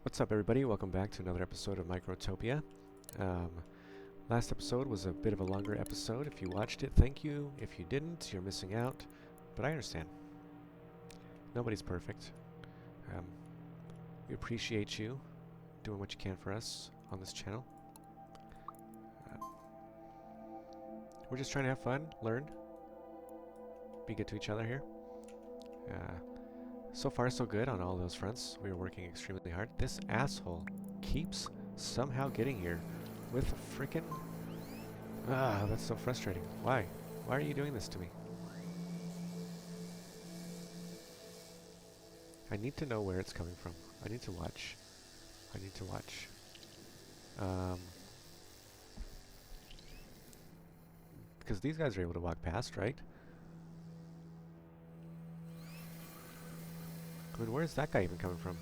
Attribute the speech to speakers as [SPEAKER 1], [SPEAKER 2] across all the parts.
[SPEAKER 1] What's up, everybody? Welcome back to another episode of Microtopia. Um, Last episode was a bit of a longer episode. If you watched it, thank you. If you didn't, you're missing out. But I understand. Nobody's perfect. Um, we appreciate you doing what you can for us on this channel. We're just trying to have fun, learn, be good to each other here. So far, so good on all those fronts. We are working extremely hard. This asshole keeps somehow getting here with a frickin'... Ah, that's so frustrating. Why? Why are you doing this to me? I need to know where it's coming from. I need to watch. I need to watch. Because these guys are able to walk past, right? I mean, where's that guy even coming from?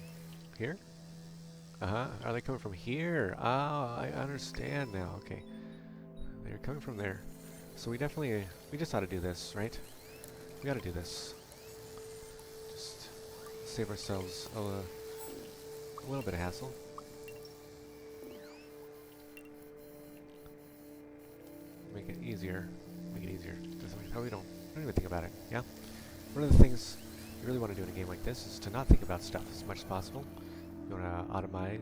[SPEAKER 1] Here? Uh-huh. Are they coming from here? Oh, I understand now. Okay. They're coming from there. So we just ought to do this, right? We gotta do this. Just save ourselves a little bit of hassle. Make it easier. Make it easier. Oh, we don't even think about it. Yeah? One of the things you really want to do in a game like this is to not think about stuff as much as possible. You want to automate.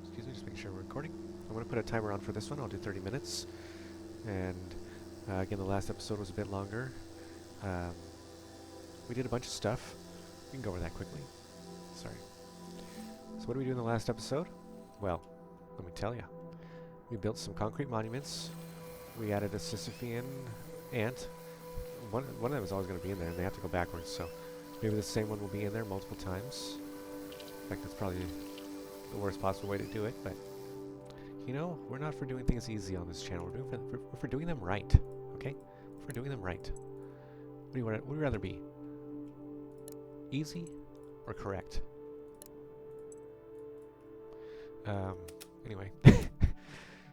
[SPEAKER 1] Excuse me, just making sure we're recording. I'm going to put a timer on for this one. I'll do 30 minutes. And again, the last episode was a bit longer. We did a bunch of stuff. We can go over that quickly. Sorry. So what did we do in the last episode? Well, let me tell you. We built some concrete monuments. We added a Sisyphean ant. One of them is always going to be in there, and they have to go backwards, so maybe the same one will be in there multiple times. In fact, that's probably the worst possible way to do it, but you know, we're not for doing things easy on this channel. We're for doing them right, okay? We're for doing them right. What would you rather be? Easy or correct? Anyway.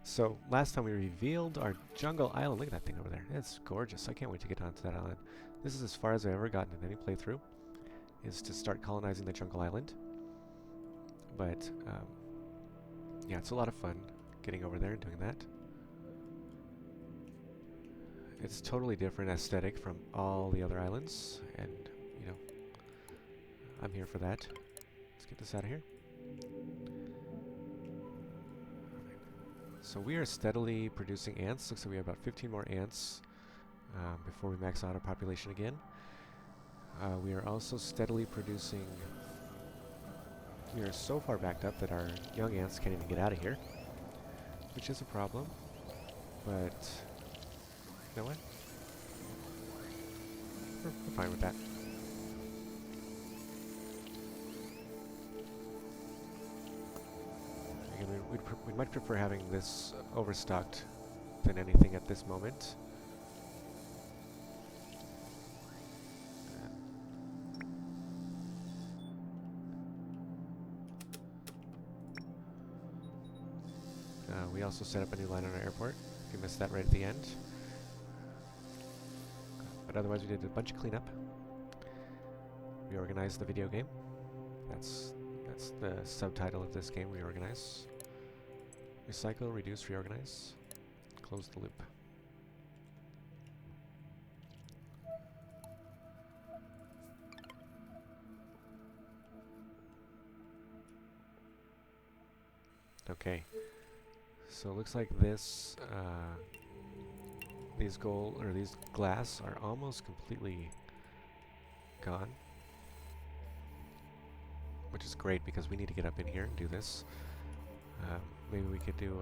[SPEAKER 1] So, last time we revealed our jungle island. Look at that thing over there. It's gorgeous. I can't wait to get onto that island. This is as far as I've ever gotten in any playthrough, is to start colonizing the jungle island. But, yeah, it's a lot of fun getting over there and doing that. It's totally different aesthetic from all the other islands, and, you know, I'm here for that. Let's get this out of here. So we are steadily producing ants. Looks like we have about 15 more ants before we max out our population again. We are also steadily producing... We are so far backed up that our young ants can't even get out of here, which is a problem. But, you know what? We're fine with that. Again, we'd much prefer having this overstocked than anything at this moment. We also set up a new line on our airport, if you missed that right at the end. But otherwise we did a bunch of cleanup. Reorganized the video game. That's the subtitle of this game, Reorganize. Recycle, reduce, reorganize. Close the loop. Okay. So it looks like this, these glass are almost completely gone. Which is great because we need to get up in here and do this. Maybe we could do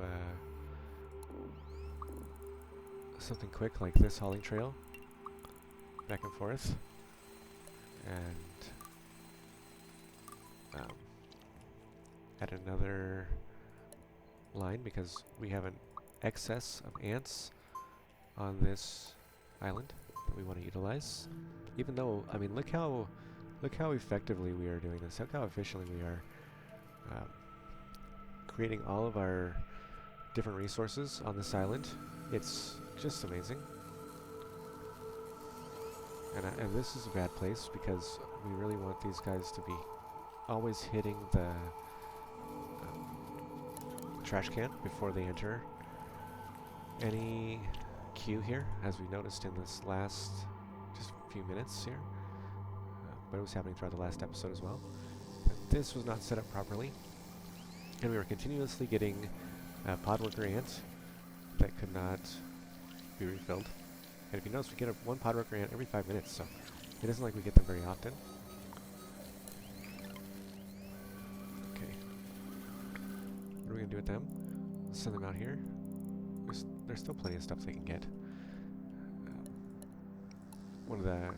[SPEAKER 1] something quick like this hauling trail. Back and forth. And add another line because we have an excess of ants on this island that we want to utilize. Even though, I mean, look how effectively we are doing this. Look how efficiently we are creating all of our different resources on this island. It's just amazing. And this is a bad place because we really want these guys to be always hitting the trash can before they enter any queue here, as we noticed in this last just few minutes here, but it was happening throughout the last episode as well. This was not set up properly, and we were continuously getting pod worker ant that could not be refilled. And if you notice, we get one pod worker ant every 5 minutes, so it isn't like we get them very often. Okay. What are we going to do with them? Send them out here. There's still plenty of stuff they can get. One of the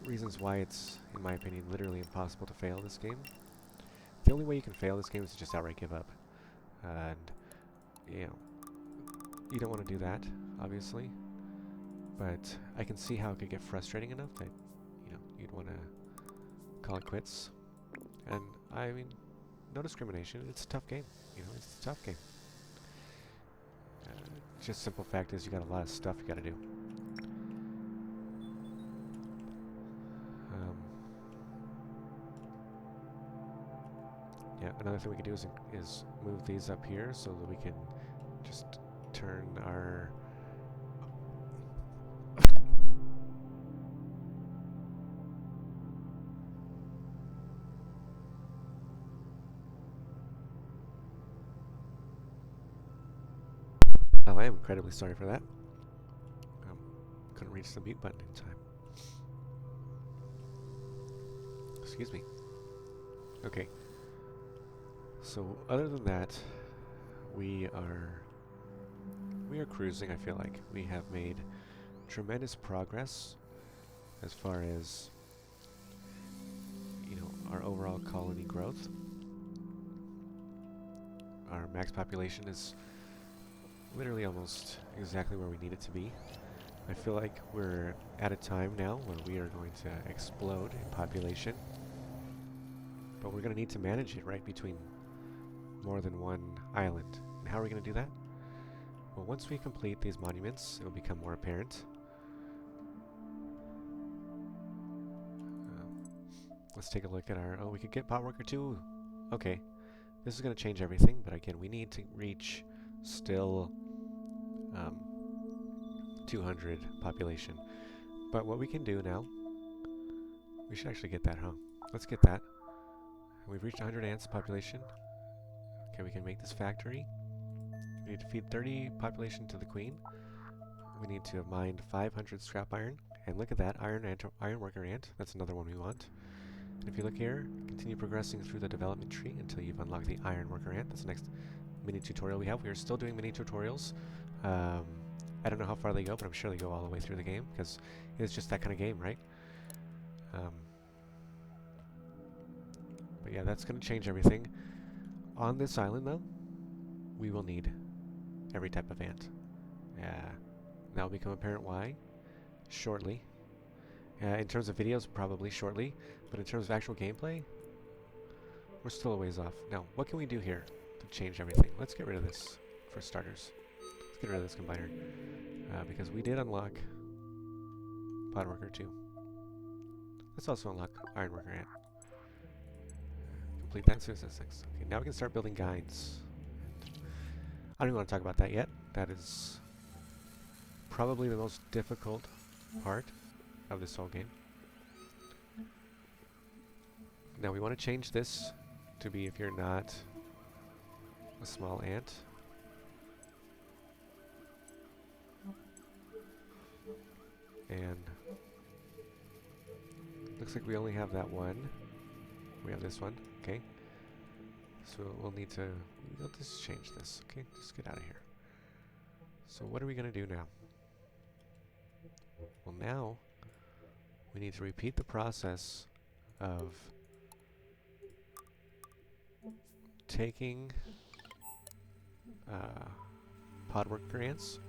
[SPEAKER 1] reasons why it's, in my opinion, literally impossible to fail this game. The only way you can fail this game is to just outright give up. And, you know, you don't want to do that, obviously. But I can see how it could get frustrating enough that, you know, you'd want to call it quits. And, I mean, no discrimination. It's a tough game. You know, it's a tough game. Just simple fact is you got a lot of stuff you got to do. Yeah, another thing we can do is move these up here so that we can just turn our... Oh, I am incredibly sorry for that. Couldn't reach the mute button in time. Excuse me. Okay. So, other than that, we are cruising, I feel like. We have made tremendous progress as far as, you know, our overall colony growth. Our max population is literally almost exactly where we need it to be. I feel like we're at a time now where we are going to explode in population. But we're going to need to manage it, right, between more than one island. And how are we going to do that? Well, once we complete these monuments, it will become more apparent. Let's take a look at our... Oh, we could get pot worker 2. Okay. This is going to change everything, but again, we need to reach still 200 population. But what we can do now... We should actually get that, huh? Let's get that. We've reached 100 ants population. Okay, we can make this factory. We need to feed 30 population to the queen. We need to have mined 500 scrap iron. And look at that, iron worker ant. That's another one we want. And if you look here, continue progressing through the development tree until you've unlocked the iron worker ant. That's the next mini tutorial we have. We are still doing mini tutorials. I don't know how far they go, but I'm sure they go all the way through the game, because it's just that kind of game, right? But yeah, that's going to change everything. On this island, though, we will need every type of ant. That will become apparent why shortly. In terms of videos, probably shortly. But in terms of actual gameplay, we're still a ways off. Now, what can we do here to change everything? Let's get rid of this, for starters. Let's get rid of this combiner. Because we did unlock Pod Worker 2. Let's also unlock Iron Worker Ant. Complete that soon as this things. Okay, now we can start building guides. I don't even want to talk about that yet. That is probably the most difficult part of this whole game. Now we want to change this to be if you're not a small ant. And looks like we only have that one. We have this one, okay. So we'll need to, we'll just change this, okay? Just get out of here. So what are we going to do now? Well, now we need to repeat the process of taking pod worker ants.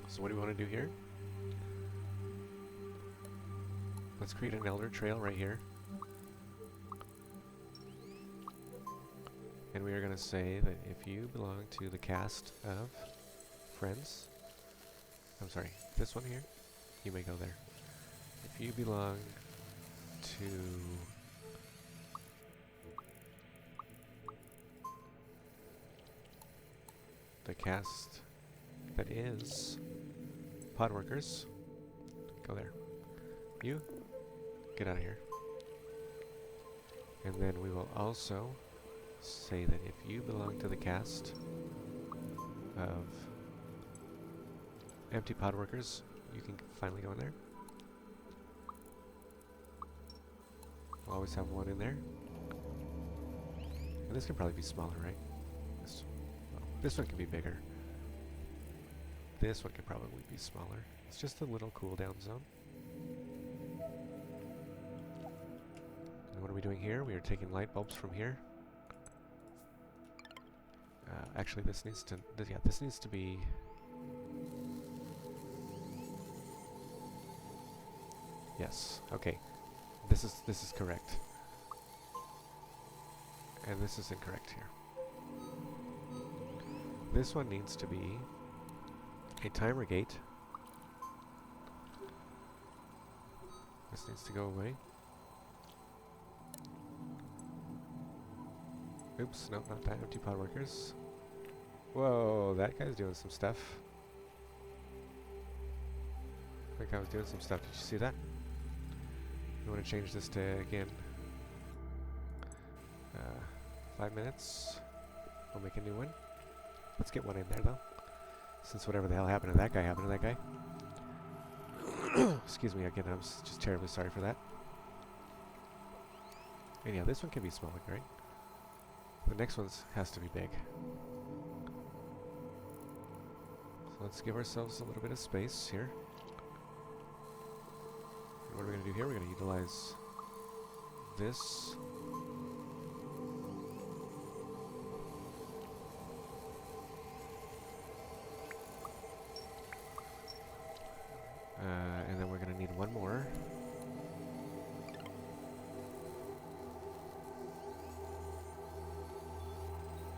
[SPEAKER 1] So what do we want to do here? Let's create an elder trail right here. And we are going to say that if you belong to the cast of friends, I'm sorry, this one here, you may go there. If you belong to the cast that is pod workers. Go there. You, get out of here. And then we will also say that if you belong to the cast of empty pod workers, you can finally go in there. We'll always have one in there. And this can probably be smaller, right? This one can be bigger. This one can probably be smaller. It's just a little cooldown zone. And what are we doing here? We are taking light bulbs from here. Actually, this needs to... this needs to be... Yes, okay. This is correct. And this is incorrect here. This one needs to be a timer gate. This needs to go away. Oops, nope, not that. Empty pod workers. Whoa, that guy's doing some stuff. I think I was doing some stuff. Did you see that? You want to change this to, again, 5 minutes. We'll make a new one. Let's get one in there, though. Since whatever the hell happened to that guy happened to that guy. Excuse me again, I'm just terribly sorry for that. And yeah, this one can be smaller, right? The next one has to be big. So let's give ourselves a little bit of space here. And what are we going to do here? We're going to utilize this. And then we're going to need one more.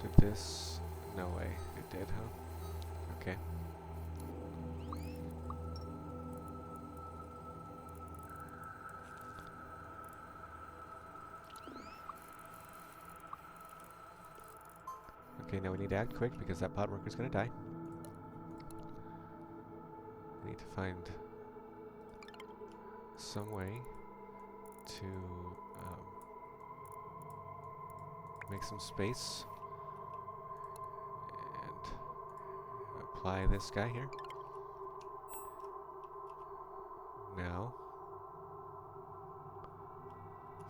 [SPEAKER 1] Did this? No way. It did, huh? Okay. Okay, now we need to act quick because that pod worker's going to die. We need to find some way to make some space and apply this guy here. Now,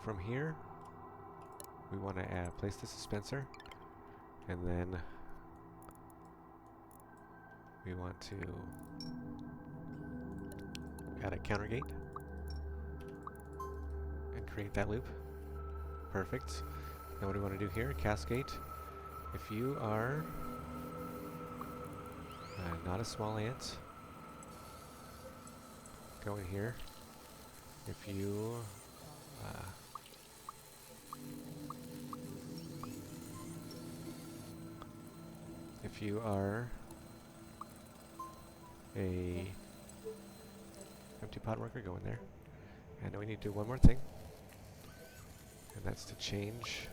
[SPEAKER 1] from here, we want to place the dispenser, and then we want to add a counter gate and create that loop. Perfect. Now what do we want to do here? Cascade. If you are not a small ant, go in here. If you are a empty pod worker, go in there. And we need to do one more thing, and that's to change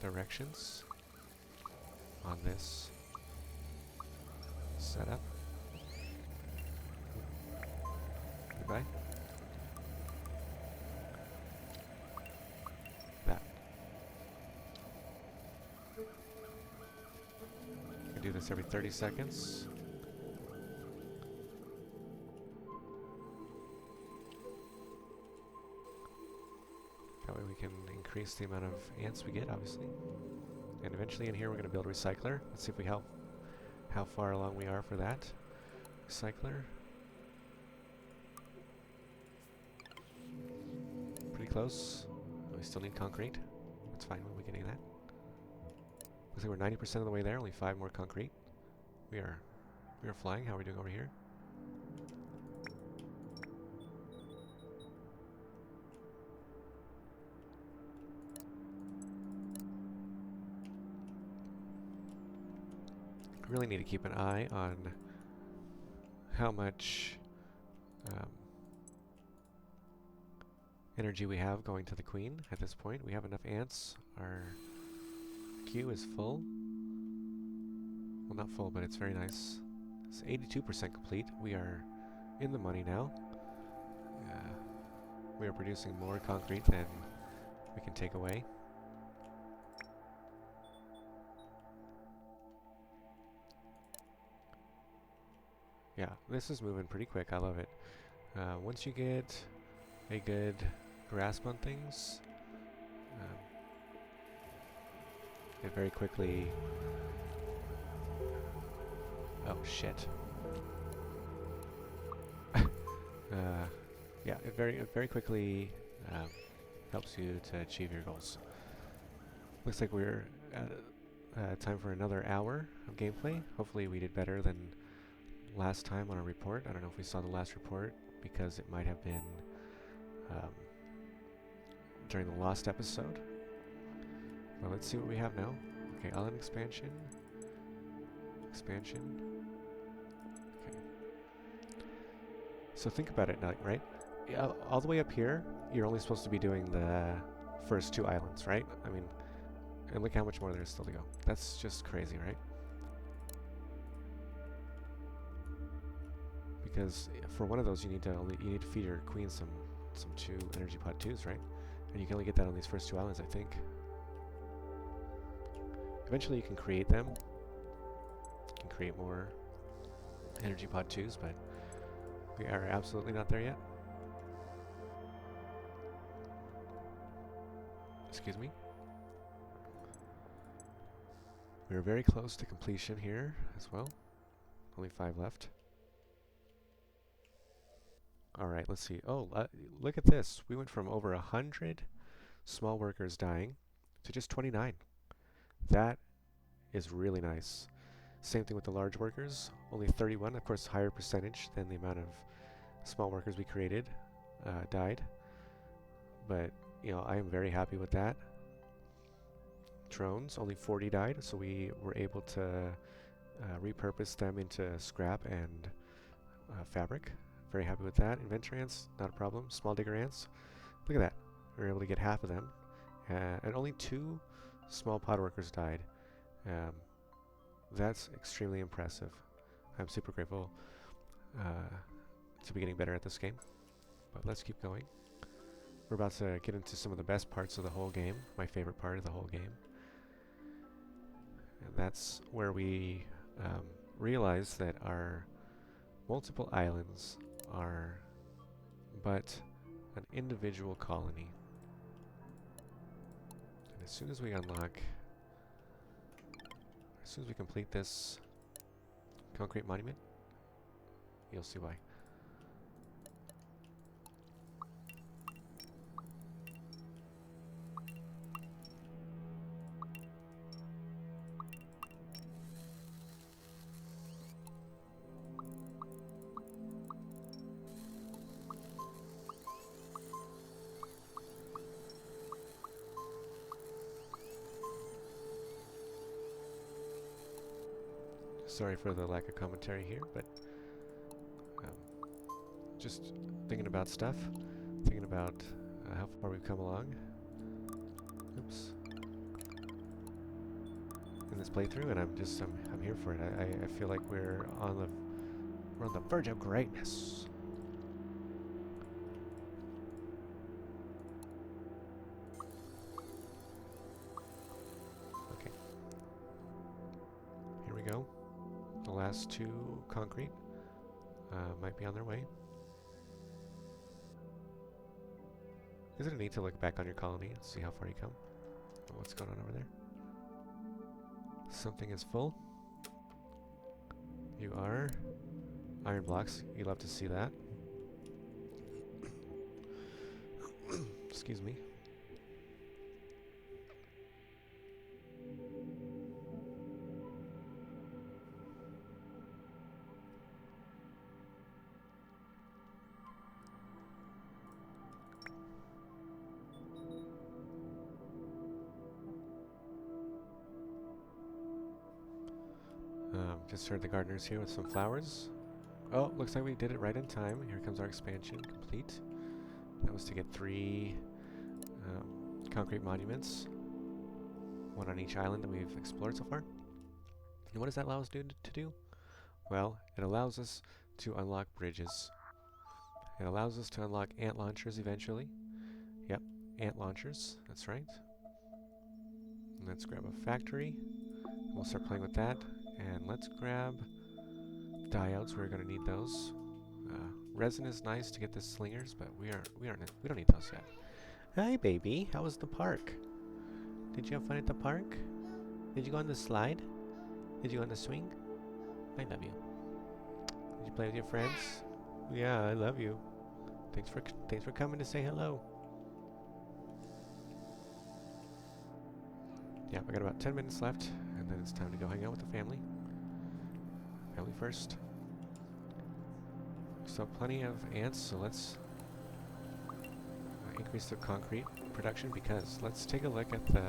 [SPEAKER 1] directions on this setup. Goodbye. That. We do this every 30 seconds. That way we can increase the amount of ants we get, obviously. And eventually in here we're going to build a recycler. Let's see if we how far along we are for that. Recycler. Pretty close. We still need concrete. That's fine, we'll be getting that. Looks like we're 90% of the way there, only 5 more concrete. We are flying. How are we doing over here? Really need to keep an eye on how much energy we have going to the queen at this point. We have enough ants. Our queue is full. Well, not full, but it's very nice. It's 82% complete. We are in the money now. We are producing more concrete than we can take away. Yeah, this is moving pretty quick. I love it. Once you get a good grasp on things, it very quickly... Oh, shit. Yeah, it very quickly helps you to achieve your goals. Looks like we're at time for another hour of gameplay. Hopefully we did better than last time on our report. I don't know if we saw the last report because it might have been during the lost episode. Well, let's see what we have now. Okay, island expansion. Expansion. Okay. So think about it now, right? All the way up here, you're only supposed to be doing the first 2 islands, right? I mean, and look how much more there is still to go. That's just crazy, right? Because for one of those, you need to feed your queen some 2 energy pod 2s, right? And you can only get that on these first 2 islands, I think. Eventually, you can create them. You can create more energy pod 2s, but we are absolutely not there yet. Excuse me. We're very close to completion here as well. Only 5 left. Alright, let's see. Oh, look at this. We went from over 100 small workers dying to just 29. That is really nice. Same thing with the large workers. Only 31, of course, higher percentage than the amount of small workers we created died. But, you know, I am very happy with that. Drones, only 40 died, so we were able to repurpose them into scrap and fabric. Very happy with that. Inventor ants, not a problem. Small digger ants, look at that. We were able to get half of them. And only 2 small pod workers died. That's extremely impressive. I'm super grateful to be getting better at this game. But let's keep going. We're about to get into some of the best parts of the whole game. My favorite part of the whole game. And that's where we realize that our multiple islands are but an individual colony. And as soon as we unlock, as soon as we complete this concrete monument, you'll see why. Sorry for the lack of commentary here, but just thinking about stuff, thinking about how far we've come along. Oops. In this playthrough, and I'm here for it. I feel like we're on the verge of greatness. Okay. Here we go. The last 2 concrete might be on their way. Isn't it neat to look back on your colony and see how far you come? What's going on over there? Something is full. You are. Iron blocks. You love to see that. Excuse me. Just heard the gardeners here with some flowers. Oh, looks like we did it right in time. Here comes our expansion complete. That was to get 3 concrete monuments. 1 on each island that we've explored so far. And what does that allow us to do? Well, it allows us to unlock bridges. It allows us to unlock ant launchers eventually. Yep, ant launchers, that's right. And let's grab a factory. We'll start playing with that. And let's grab diodes. We're going to need those. Resin is nice to get the slingers, but we don't need those yet. Hi, baby. How was the park? Did you have fun at the park? Did you go on the slide? Did you go on the swing? I love you. Did you play with your friends? Yeah, I love you. Thanks for coming to say hello. Yeah, I got about 10 minutes left, and then it's time to go hang out with the family. Family first. So plenty of ants, so let's increase the concrete production, because let's take a look at the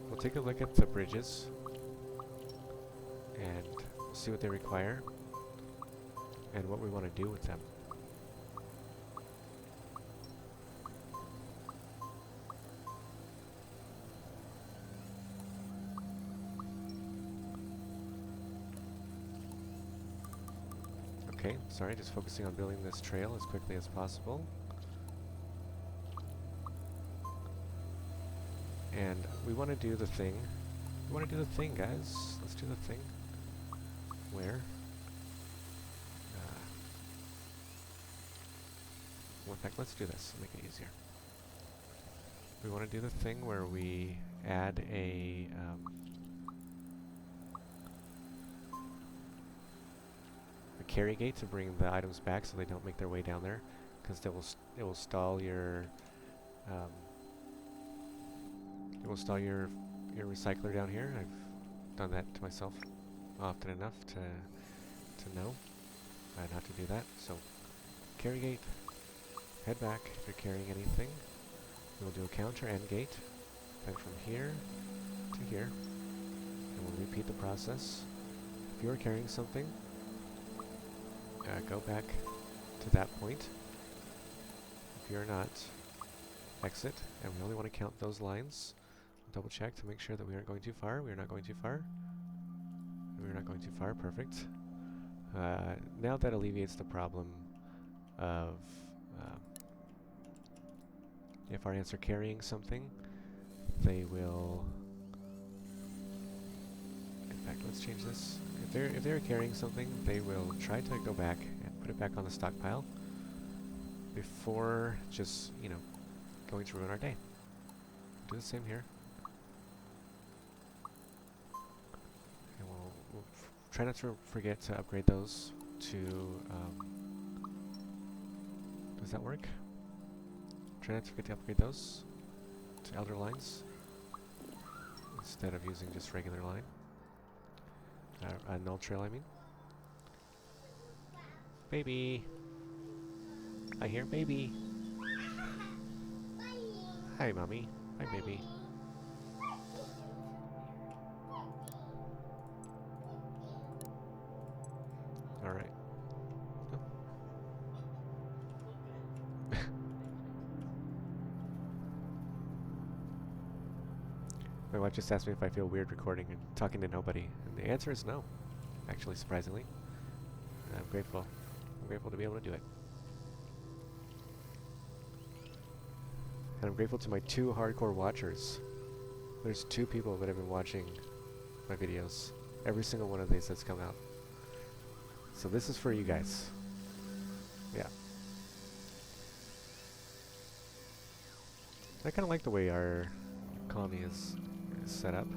[SPEAKER 1] we'll take a look at the bridges and see what they require and what we want to do with them. Okay, sorry, just focusing on building this trail as quickly as possible. And we want to do the thing. We want to do the thing, guys. Let's do the thing. Where? Well, in fact, let's do this. Make it easier. We want to do the thing where we add a carry gate to bring the items back, so they don't make their way down there, because it will stall your your recycler down here. I've done that to myself often enough to know not to do that. So carry gate, head back if you're carrying anything. We'll do a counter and gate, then from here to here, and we'll repeat the process. If you're carrying something, go back to that point. If you're not, exit, and we only want to count those lines. Double check to make sure that we aren't going too far. We are not going too far. We are not going too far. Perfect. Now that alleviates the problem of if our ants are carrying something, they will. In fact, let's change this. If they're carrying something, they will try to go back and put it back on the stockpile before just, going to ruin our day. Do the same here. And we'll try not to forget to upgrade those to, does that work? Try not to forget to upgrade those to Elder Lines instead of using just regular line. Null trail, I mean. Baby! I hear baby! Hi, mommy. Hi, baby. Alright. Oh. My wife just asked me if I feel weird recording and talking to nobody, and the answer is no. Actually, surprisingly. I'm grateful. I'm grateful to be able to do it. And I'm grateful to my 2 hardcore watchers. There's 2 people that have been watching my videos. Every single one of these that's come out. So this is for you guys. Yeah. I kind of like the way our colony is set up.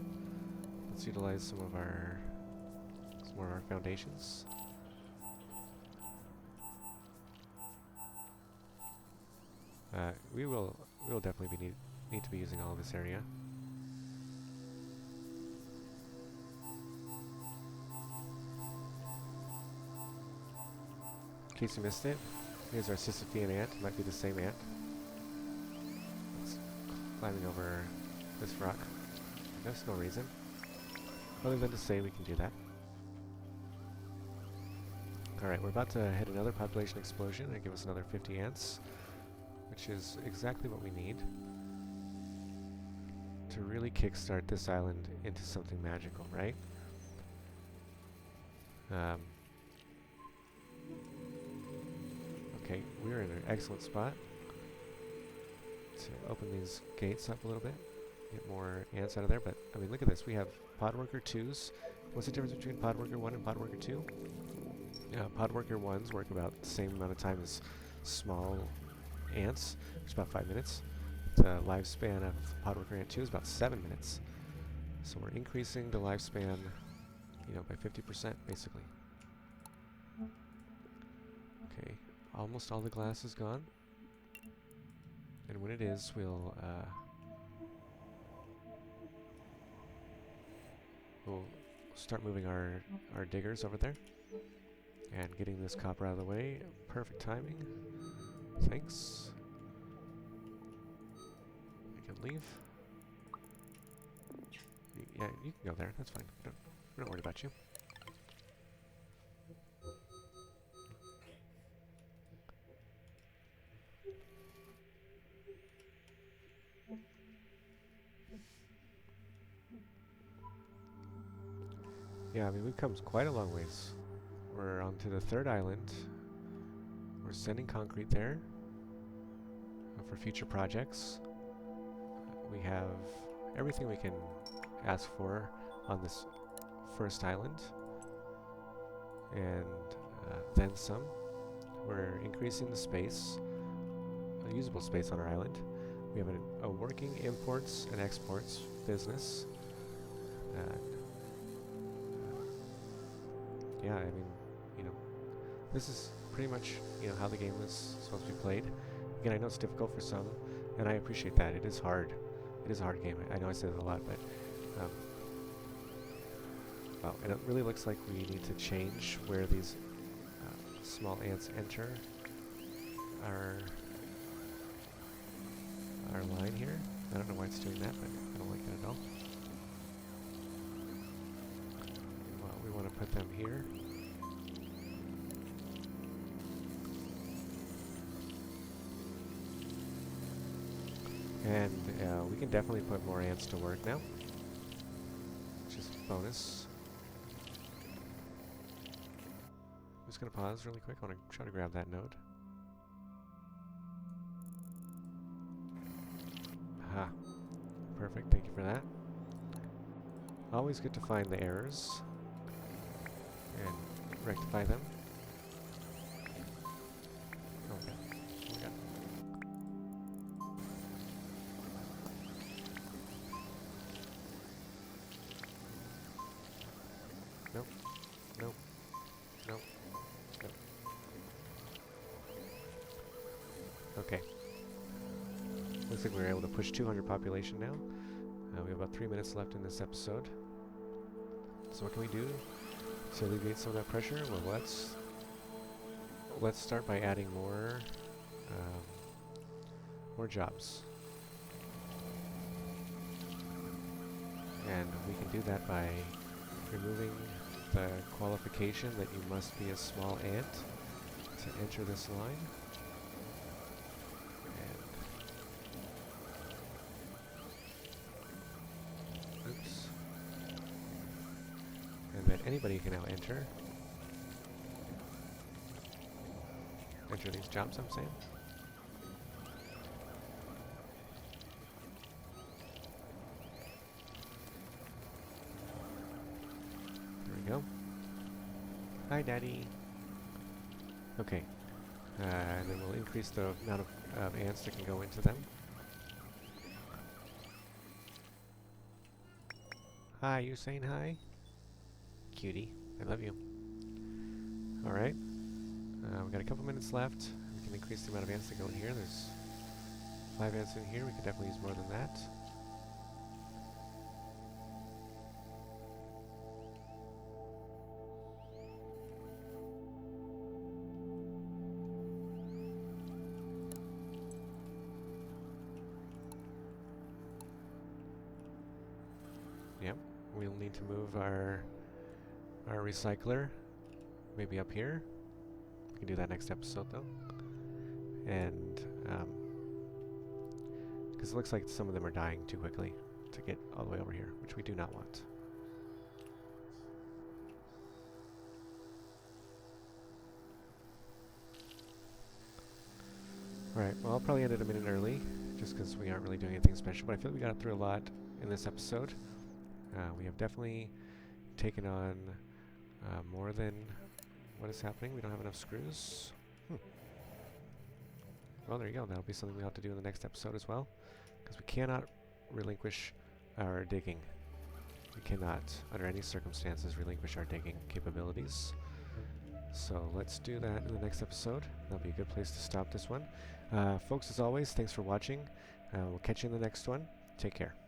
[SPEAKER 1] Let's utilize some of our foundations. We will definitely need to be using all of this area. In case you missed it, here's our Sisyphean ant. It might be the same ant. It's climbing over this rock. There's no reason other than to say we can do that. Alright, we're about to hit another population explosion and give us another 50 ants, which is exactly what we need. to really kickstart this island into something magical, right? Okay, we're in an excellent spot to open these gates up a little bit, get more ants out of there. But I mean, look at this. We have Podworker 2s. What's the difference between Podworker 1 and Podworker 2? Podworker 1s work about the same amount of time as small ants, which is about 5 minutes. The lifespan of Podworker Ant 2 is about 7 minutes. So we're increasing the lifespan, you know, by 50% basically. Okay, almost all the glass is gone. And when it is, we'll start moving our diggers over there and getting this copper out of the way. Perfect timing. Thanks. I can leave. Yeah, you can go there. That's fine. We're not worried about you. Yeah, I mean, we've come quite a long ways. We're on to the third island. We're sending concrete there for future projects. We have everything we can ask for on this first island. And then some. We're increasing the space, usable space on our island. We have a working imports and exports business. Yeah, I mean, you know, this is pretty much, you know, how the game is supposed to be played. Again, I know it's difficult for some, and I appreciate that. It is hard. It is a hard game. I know I say that a lot, but well, and it really looks like we need to change where these small ants enter our line here. I don't know why it's doing that, but I don't like that at all. Well, we want to put them here. And we can definitely put more ants to work now, which is a bonus. I'm just going to pause really quick. I want to try to grab that node. Aha. Perfect. Thank you for that. Always good to find the errors and rectify them. Oh my god. Oh my god. Nope. Nope. Nope. Nope. Okay. Looks like we were able to push 200 population now. We have about 3 minutes left in this episode. So what can we do to alleviate some of that pressure? Well, let's start by adding more jobs. And we can do that by removing the qualification that you must be a small ant to enter this line. And oops. And then anybody can now enter these jobs, I'm saying. Go. Hi, Daddy. Okay. And then we'll increase the amount of ants that can go into them. Hi, you saying hi? Cutie. I love you. Alright. We've got a couple minutes left. We can increase the amount of ants that go in here. There's 5 ants in here. We could definitely use more than that. Yep, we'll need to move our recycler maybe up here. We can do that next episode though. And because it looks like some of them are dying too quickly. to get all the way over here, which we do not want. Alright, well, I'll probably end it a minute early, just because we aren't really doing anything special, but I feel like we got through a lot in this episode. We have definitely taken on more than what is happening. We don't have enough screws. Well, there you go. That'll be something we'll have to do in the next episode as well, because we cannot relinquish our digging. We cannot, under any circumstances, relinquish our digging capabilities. So let's do that in the next episode. That'll be a good place to stop this one. Folks, as always, thanks for watching. We'll catch you in the next one. Take care.